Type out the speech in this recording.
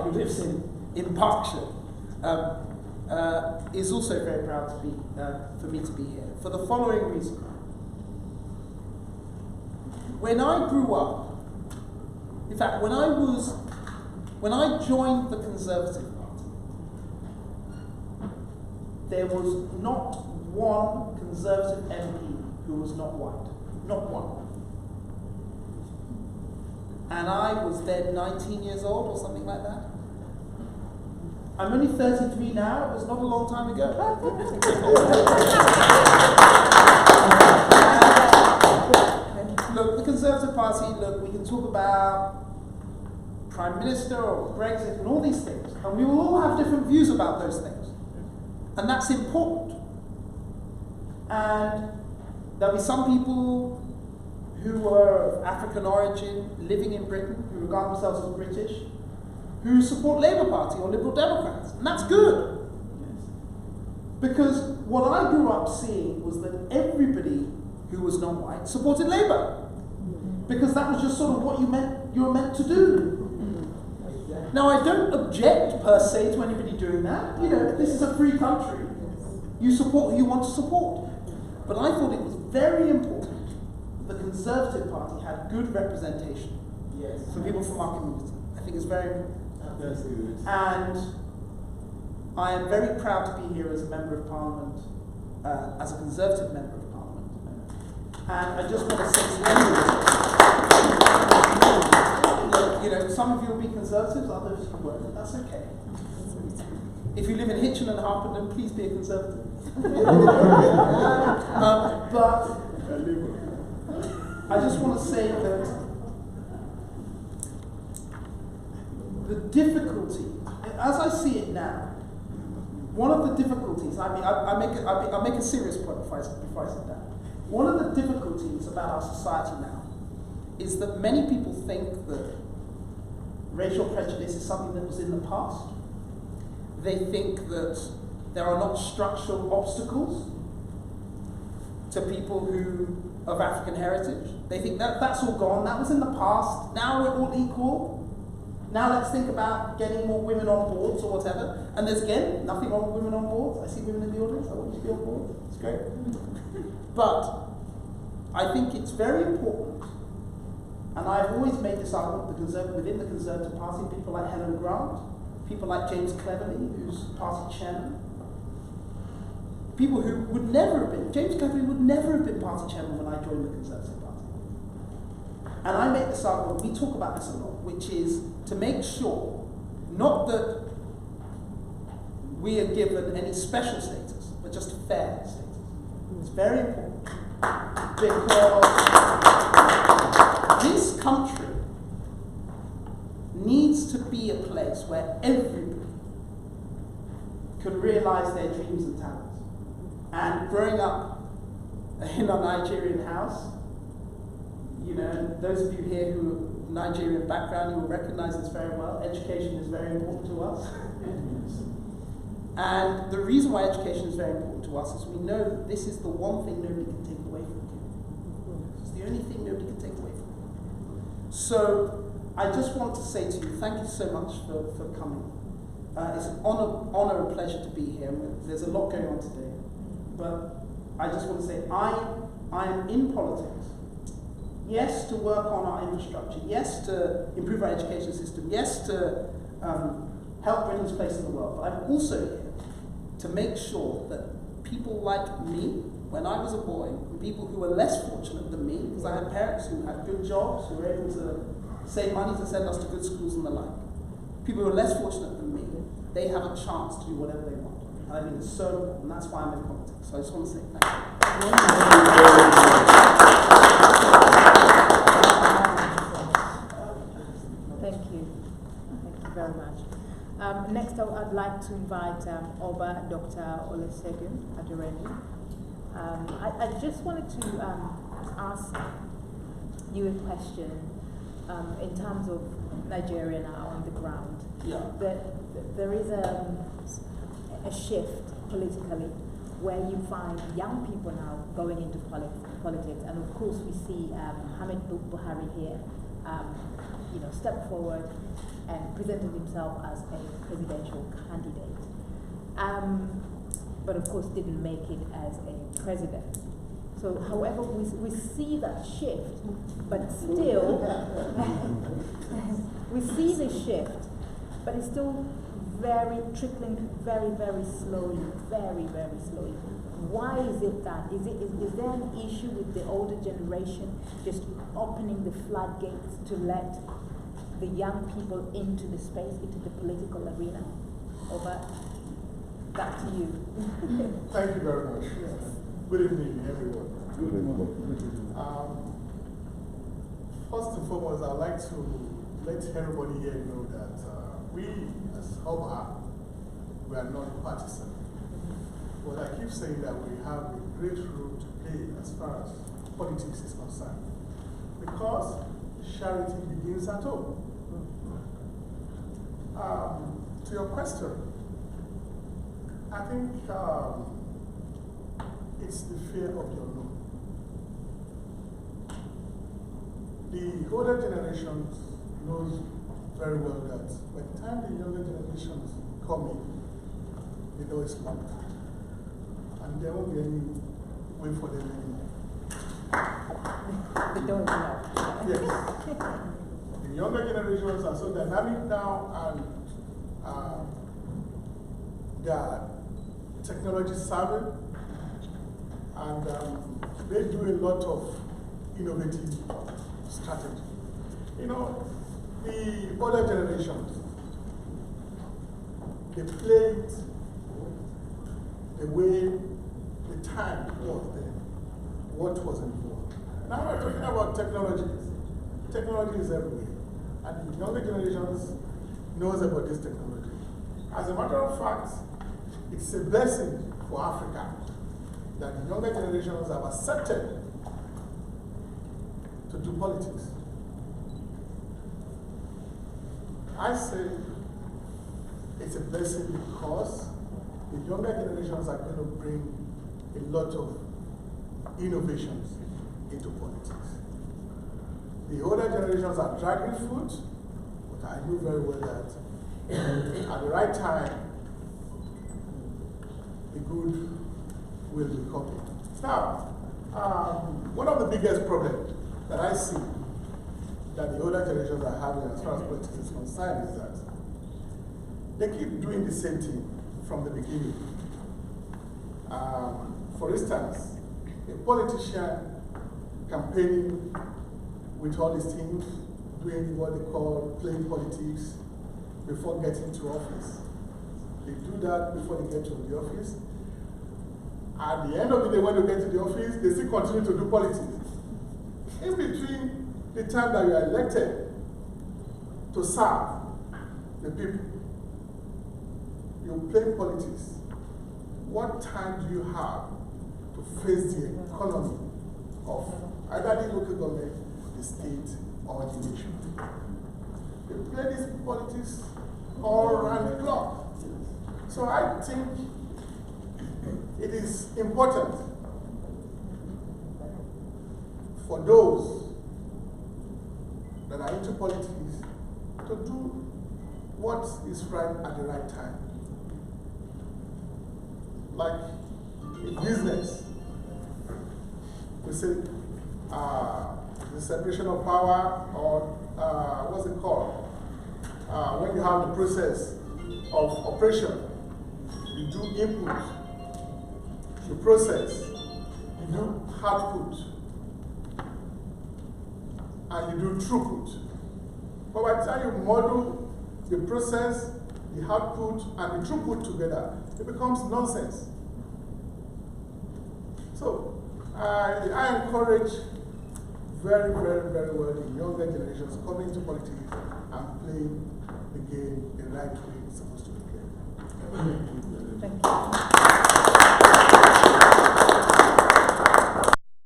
who lives in Berkshire, is also very proud to be for me to be here for the following reason. When I grew up, in fact, when I joined the Conservative Party, there was not one Conservative MP who was not white, not one. And I was then 19 years old or something like that. I'm only 33 now, it was not a long time ago. Look, the Conservative Party, look, we can talk about Prime Minister or Brexit and all these things, and we will all have different views about those things. And that's important. And there'll be some people who are of African origin living in Britain, who regard themselves as British, who support Labour Party or Liberal Democrats. And that's good. Because what I grew up seeing was that everybody who was non-white supported Labour. Because that was just sort of what you were meant to do. Now, I don't object per se to anybody doing that. You know, this is a free country. You support who you want to support. But I thought it was very important the Conservative Party had good representation for people from our community. I think it's very important. And I am very proud to be here as a Member of Parliament, as a Conservative Member of Parliament. And I just want to say to everyone, you know, some of you will be Conservatives, others you won't. That's okay. If you live in Hitchin and Harpenden, please be a Conservative. But I just want to say that the difficulty, as I see it now, one of the difficulties, I'll make a serious point before I sit down. One of the difficulties about our society now is that many people think that racial prejudice is something that was in the past. They think that there are not structural obstacles to people who of African heritage. They think that that's all gone, that was in the past, now we're all equal. Now let's think about getting more women on boards or whatever. And there's, again, nothing wrong with women on boards. I see women in the audience, I want you to be on board, it's great. But I think it's very important, and I've always made this argument within the Conservative Party, people like Helen Grant, people like James Cleverly, who's party chairman, people who would never have been, James Cleverly would never have been party chairman when I joined the Conservative Party. And I make this argument, we talk about this a lot, which is to make sure, not that we are given any special status, but just a fair status. It's very important, because this country needs to be a place where everybody can realize their dreams and talents. And growing up in a Nigerian house, you know, those of you here who are Nigerian background, you will recognize this very well. Education is very important to us. And the reason why education is very important to us is we know that this is the one thing nobody can take away from you. It's the only thing nobody can take away from you. So I just want to say to you, thank you so much for coming. It's an honor and pleasure to be here. There's a lot going on today. But I just want to say, I am in politics. Yes, to work on our infrastructure. Yes, to improve our education system. Yes, to help Britain's place in the world. But I'm also here to make sure that people like me, when I was a boy, and people who were less fortunate than me, because I had parents who had good jobs, who were able to save money to send us to good schools and the like. People who are less fortunate than me, they have a chance to do whatever they want. And I think it's so important, and that's why I'm in politics. So I just want to say thank you. Thank you. Thank you very much. Next, I'd like to invite Oba Dr. Olusegun Adereni. I just wanted to ask you a question in terms of Nigeria now on the ground. Yeah. There is a shift politically where you find young people now going into politics, and of course we see Muhammad Buhari here, stepped forward and presented himself as a presidential candidate. But of course didn't make it as a president. So, however, we see that shift, but still, we see the shift, but it's still trickling very, very slowly, very, very slowly. Why is it that? Is there an issue with the older generation just opening the floodgates to let the young people into the space, into the political arena? Over, back to you. Thank you very much. Good evening, everyone. Good evening. First and foremost, I'd like to let everybody here know that we, as Oba, we are not partisan. But I keep saying that we have a great role to play as far as politics is concerned. Because charity begins at home. To your question, I think it's the fear of the unknown. The older generations knows very well that by the time the younger generations come in, the door is locked. And there won't be any way for them anymore. The door is locked. Yes. The younger generations are so dynamic now, and they are technology savvy, and they do a lot of innovative strategy. You know, the older generations, they played the way the time was there, what was involved. Now we're talking about technology. Technology is everywhere, and the younger generations knows about this technology. As a matter of fact, it's a blessing for Africa that the younger generations have accepted to do politics. I say it's a blessing because the younger generations are going to bring a lot of innovations into politics. The older generations are dragging foot, but I know very well that at the right time, the good will be coming. Now, one of the biggest problems that I see that the older generations are having as far as politics is concerned is that they keep doing the same thing from the beginning. For instance, a politician campaigning with all his teams, doing what they call playing politics before getting to office. They do that before they get to the office. At the end of the day, when they get to the office, they still continue to do politics. In between the time that you are elected to serve the people, you play politics. What time do you have to face the economy of either the local government, the state, or the nation? You play this politics all around the clock. So I think it is important for those that are into politics to do what is right at the right time. Like in business, we say the separation of power, or what's it called? When you have the process of operation, you do input, you process, you do output, and you do throughput. But by the time you model the process, the output, and the throughput together, it becomes nonsense. So I encourage very, very, very well the younger generations coming into politics and playing the game the right way it's supposed to be played. Thank you.